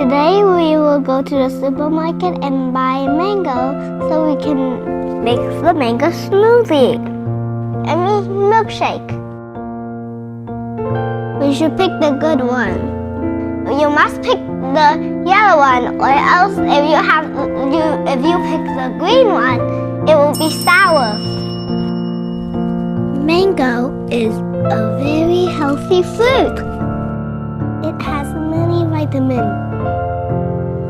Today we will go to the supermarket and buy mango so we can make the mango smoothie. I mean milkshake. We should pick the good one. You must pick the yellow one, or else if you pick the green one, it will be sour. Mango is a very healthy fruit. It has many vitamins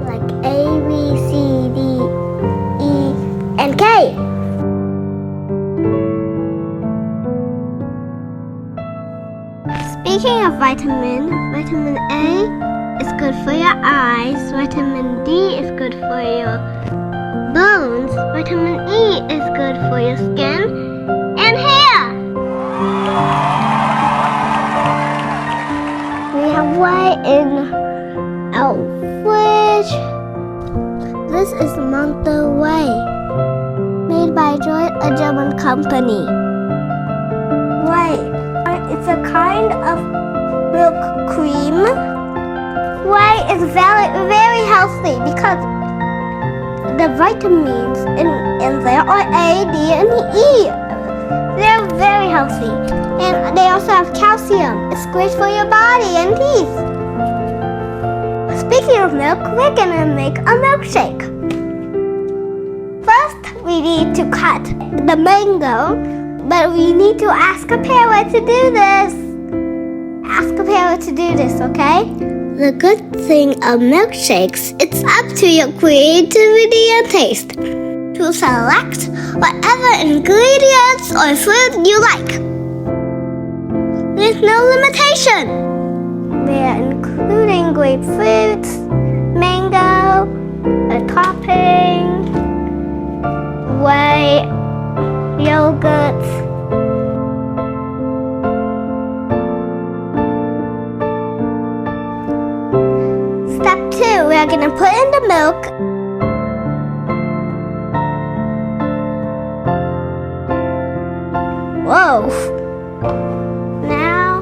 like A, B, C, D, E, and K. Speaking of vitamin A is good for your eyes, vitamin D is good for your bones, vitamin E is good for your skin and hair. We have whey in our fridge. This is Monte whey, made by a German company. Whey. It's a kind of milk cream. Whey is very, very healthy because the vitamins in there are A, D, and E. They're very healthy. And they also have calcium. It's great for your body and teeth. Speaking of milk, we're gonna make a milkshake. First, we need to cut the mango. But we need to ask a parent to do this. Ask a parent to do this, okay? The good thing of milkshakes, it's up to your creativity and taste to select whatever ingredients or fruit you like. There's no limitation. We're including grapefruit, mango, a topping, whey, yogurt. Step 2, we are going to put in the milk. Whoa. Now,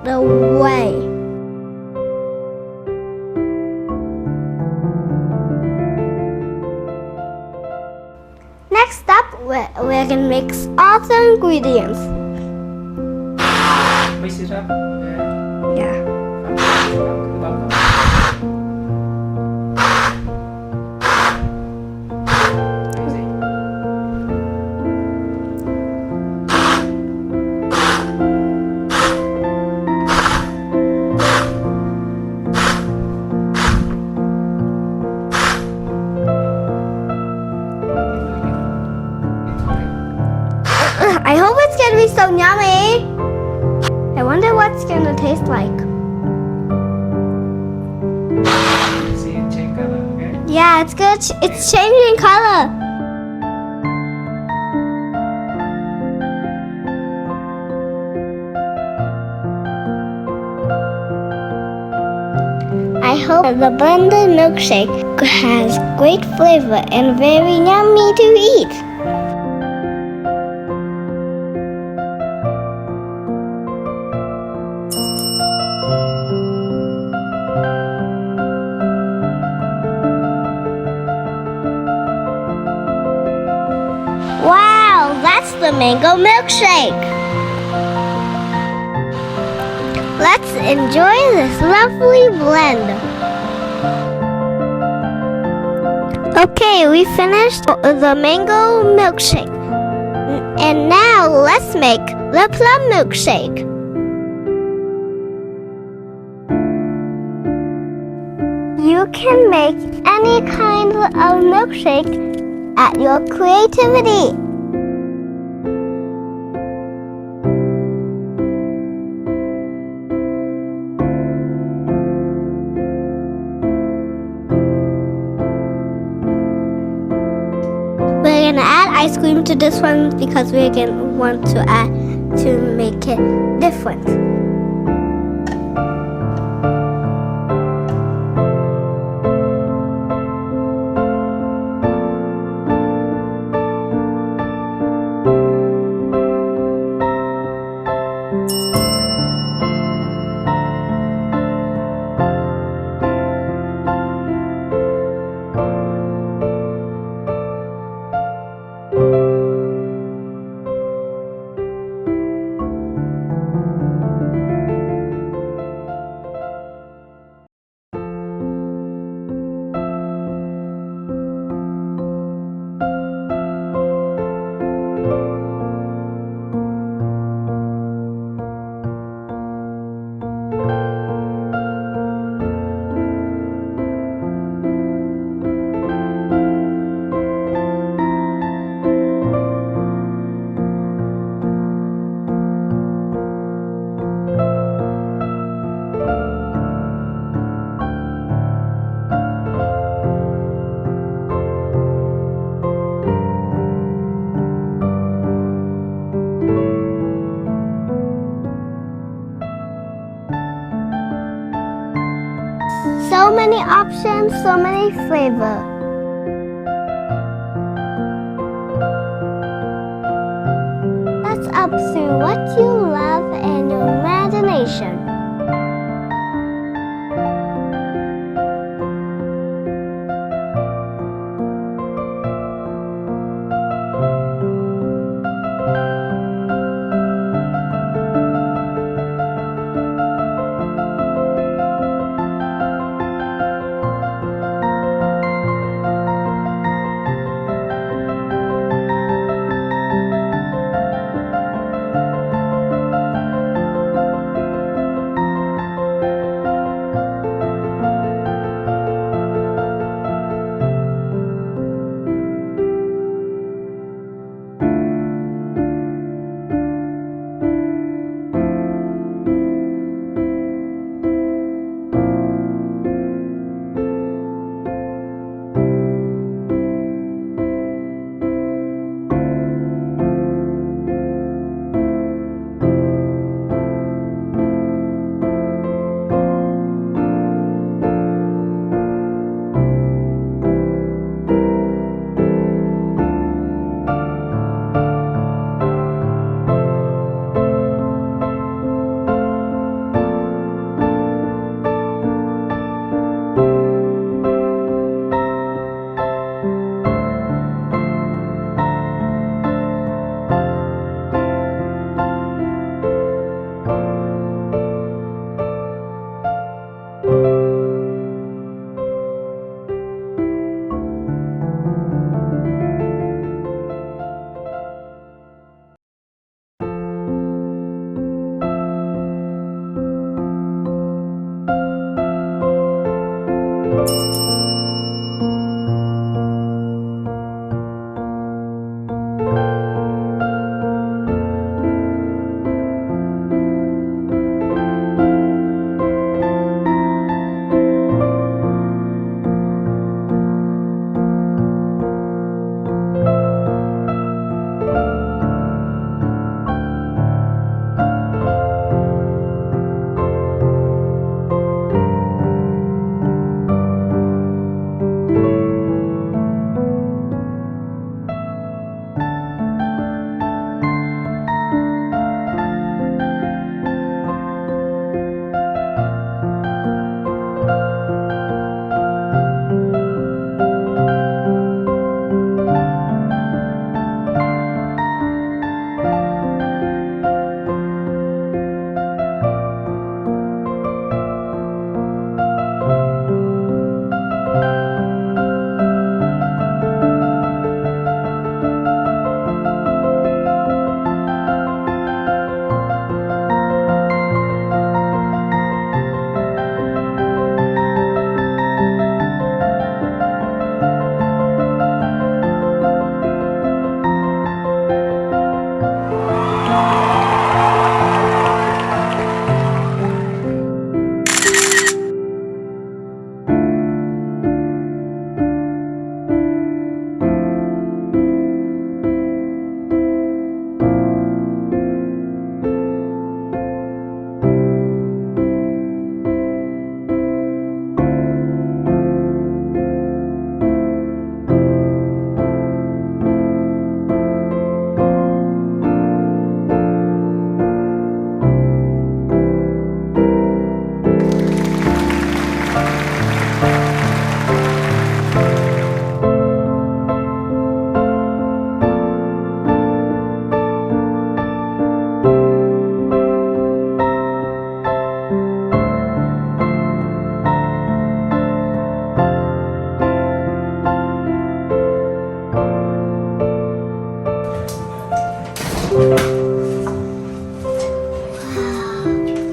the whey. Next up, we're going to mix all the ingredients. Mix it up. Yeah. I hope it's gonna be so yummy. I wonder what it's gonna taste like. See it change color, okay? Yeah, it's good. It's changing color. I hope the blended milkshake has great flavor and very yummy to eat. Wow, that's the mango milkshake. Let's enjoy this lovely blend. Okay, we finished the mango milkshake. And now let's make the plum milkshake. You can make any kind of milkshake at your creativity. We're gonna add ice cream to this one because we're gonna want to make it different. So many options, so many flavor. That's up to what you love and your imagination.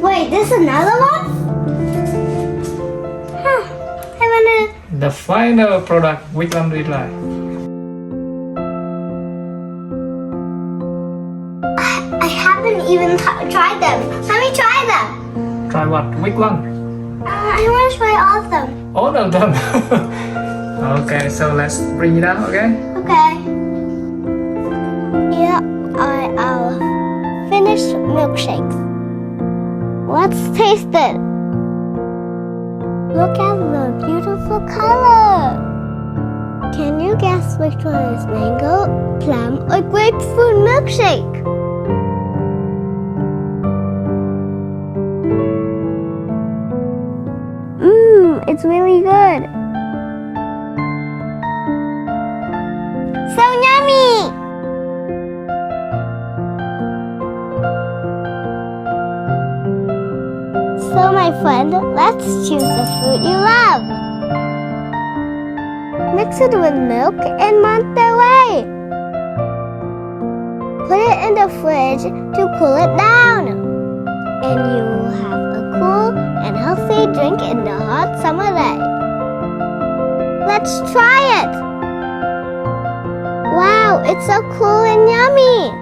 Wait, this another one? Huh. I wanna... The final product, which one do you like? I haven't even tried them. Let me try them. Try what? Which one? I want to try all of them. All of them. Okay, so let's bring it out, okay? Okay. Here are our finished milkshakes. Let's taste it. Look at the beautiful color. Can you guess which one is mango, plum, or grapefruit milkshake? It's really good. So yummy! So my friend, let's choose the fruit you love. Mix it with milk and Monte. Put it in the fridge to cool it down. And you will have a cool and healthy drink in the hot summer day. Let's try it! Wow, it's so cool and yummy!